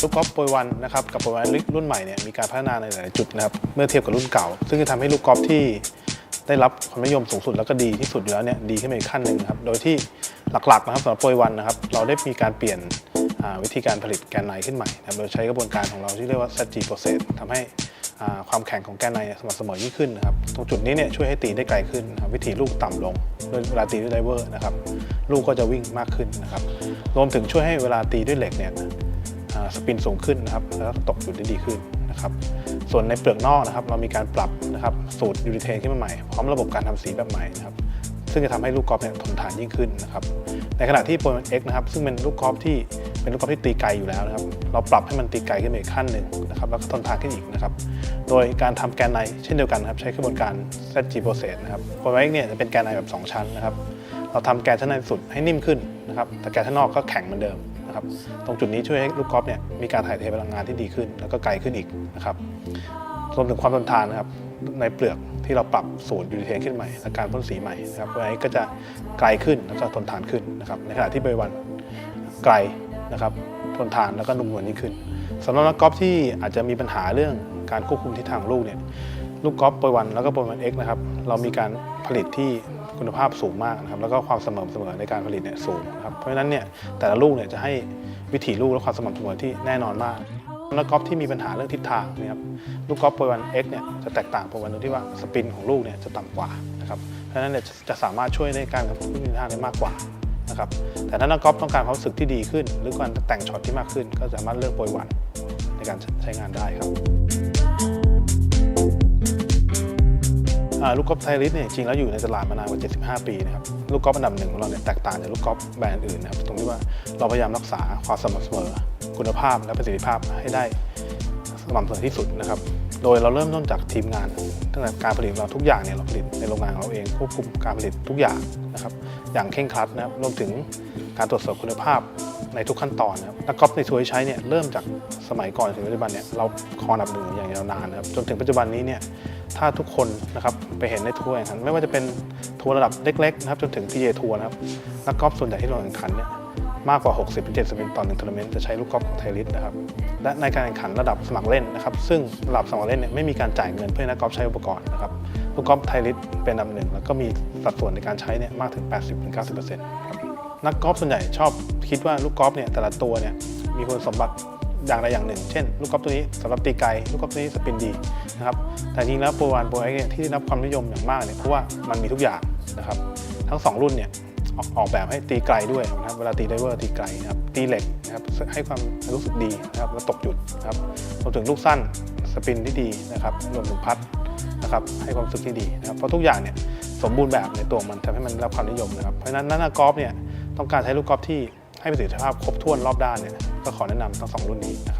ลูกกอล์ฟโปรวันนะครับกับโปรวันรุ่นใหม่เนี่ยมีการพัฒนาในหลายจุดนะครับเมื่อเทียบกับรุ่นเก่าซึ่งจะทำให้ลูกกอล์ฟที่ได้รับความนิยมสูงสุดแล้วก็ดีที่สุดอยู่แล้วเนี่ยดีขึ้นไปอีกขั้นหนึ่งครับโดยที่หลักๆนะครับสำหรับโปรวันนะครับเราได้มีการเปลี่ยนวิธีการผลิตแกนในขึ้นใหม่นะครับโดยใช้กระบวนการของเราที่เรียกว่า ZG process ทำให้ความแข็งของแกนในสม่ำเสมอยิ่งขึ้นนะครับตรงจุดนี้เนี่ยช่วยให้ตีได้ไกลขึ้นนะครับวิถีลูกต่ำลงโดยเวลาตีด้วยไดเวอร์นะครับลูกก็จะวิ่งมากขึ้นนะครับรวมถึงช่วยให้เวลาตีด้วยเหล็กเนี่ยสปินสูงขึ้นนะครับแล้วตกจุดได้ดีขึ้นนะครับส่วนในเปลือกนอกนะครับเรามีการปรับนะครับสูตรยูริเทนขึ้นมาใหม่พร้อมระบบการทำสีแบบใหม่นะครับซึ่งจะทำให้ลูกกอล์ฟเนี่ยทนทานยิ่งขึ้นนะครับในขณะที่โปรแมน X นะครับซึ่งเป็นลูกกอล์ฟที่ตีไกลอยู่แล้วนะครับเราปรับให้มันตีไกลขึ้นไปอีกขั้นหนึ่งนะครับแล้วก็ทนทานขึ้นอีกนะครับโดยการทำแกนในเช่นเดียวกันครับใช้กระบวนการ ZG process นะครับโปรแมน X เนี่ยจะเป็นแกนในแบบ2ชั้นนะครับเราทำแกนชั้นในสุดให้นิ่มขึ้นนะครับแต่แกนชั้นนอกก็แข็งเหมือนเดิมนะครับตรงจุดนี้ช่วยให้ลูกกอล์ฟเนี่ยมีการถ่ายเทพลังงานที่ดีขึ้นแล้วก็ไกลขึ้นอีกนะครับรวมถึงความทนทานนะครับในเปลือกที่เราปรับสูตรยูริเทนขึ้นใหม่และการพ่นสีใหม่นะครับไว้ก็จะไกลขึ้นแล้วก็ทนทานขึ้นนะครับในขณะที่โปรวันไกลนะครับทนทานแล้วก็นุ่มนวลยิ่งขึ้นสำหรับนักกอล์ฟที่อาจจะมีปัญหาเรื่องการควบคุมทิศทางลูกเนี่ยลูกกอล์ฟโปรวันแล้วก็โปรวัน X นะครับเรามีการผลิตที่คุณภาพสูงมากนะครับแล้วก็ความสม่ำเสมอในการผลิตเนี่ยสูงนะครับเพราะฉะนั้นเนี่ยแต่ละลูกเนี่ยจะให้วิถีลูกและความสม่ำเสมอที่แน่นอนมากนักกอล์ฟที่มีปัญหาเรื่องทิศทางนะครับลูกกอล์ฟโปรวัน X เนี่ยจะแตกต่างโปรวันตรงที่ว่าสปินของลูกเนี่ยจะต่ำกว่านะครับเพราะฉะนั้นเนี่ยจะสามารถช่วยในการควบคุมทิศทางได้มากกว่านะครับแต่ถ้านักกอล์ฟต้องการความรู้สึกที่ดีขึ้นหรือการแต่งช็อตที่มากขึ้นก็สามารถเลือกโปรวันในการใช้งานได้ครับลูกกอล์ฟไทยลิสเนี่ยจริงแล้วอยู่ในตลาดมานานกว่า75 ปีนะครับลูกกอล์ฟอันดับหนึ่ของเราเนี่ยแตกต่างจากลูกกอล์ฟแบรนด์อื่นนะครับตรงที่ว่าเราพยายามรักษาความสม่ำเสมอคุณภาพและประสิทธิภาพให้ได้สม่ำเสมอที่สุดนะครับโดยเราเริ่มต้นจากทีมงานตั้งแต่การผลิตเราทุกอย่างเนี่ยเราผลิตในโรงงานของเราเองควบคุมการผลิตทุกอย่างนะครับอย่างเคร่งครัดนะครับรวมถึงการตรวจสอบคุณภาพในทุกขั้นตอนนะครับนักกอล์ฟในทัวร์ใช้เนี่ยเริ่มจากสมัยก่อนถึงปัจจุบันเนี่ยเราครองอันดับหนึ่งอย่างยาวนานนะครับจนถึงปัจจุบันนี้เนี่ยถ้าทุกคนนะครับไปเห็นในทัวร์แข่งขันไม่ว่าจะเป็นทัวร์ระดับเล็กๆนะครับจนถึง PGA ทัวร์นะครับนักกอล์ฟส่วนใหญ่ที่ลงแข่งขันเนี่ยมากกว่า 60-70% ต่อ1ทัวร์นาเมนต์จะใช้ลูกกอล์ฟของไทยลิสนะครับและในการแข่งขันระดับสมัครเล่นนะครับซึ่งระดับสมัครเล่นเนี่ยไม่มีการจ่ายเงินเพื่อให้นักกอล์ฟใช้อุปกรณ์นะครับลูกกอล์ฟไทยลิสเป็นอันดับหนึ่งแล้วก็มีสัดส่วนในการใช้เนี่ยมากถึง 80-90% ครับนักกอล์ฟส่วนใหญ่ชอบคิดว่าลูกกอล์ฟเนี่ยแต่ละตัวเนี่ยมีคุณสมบัติอย่างใดอย่างหนึ่งเช่นลูกกอล์ฟตัวนี้สำหรับตีไกลลูกกอล์ฟตัวนี้สปินดีนะครับแต่จริงแล้วโปรวันโปร X ที่ได้รับความนิยมอย่างมากเนี่ยเพราะว่ามันมีทุกอย่างนะครับทั้ง2รุ่นเนี่ยออกแบบให้ตีไกลด้วยนะครับเวลาตีไดเวอร์ตีไกลนะครับตีเหล็กนะครับให้ความรู้สึกดีนะครับแล้วตกหยุดนะครับรวมถึงลูกสั้นสปินที่ดีนะครับรวมถึงพัดนะครับให้ความรู้สึกที่ดีนะครับเพราะทุกอย่างเนี่ยสมบูรณ์แบบในตัวมันทำให้มันได้รับความนิยมนะครับเพราะฉะนั้นนักกอล์ฟเนี่ยต้องการใช้ลูกกอล์ฟที่ให้ประสิทธิภาพครบถ้วนรอบด้านเนี่ยก็ขอแนะนำทั้ง2รุ่นนี้นะครับ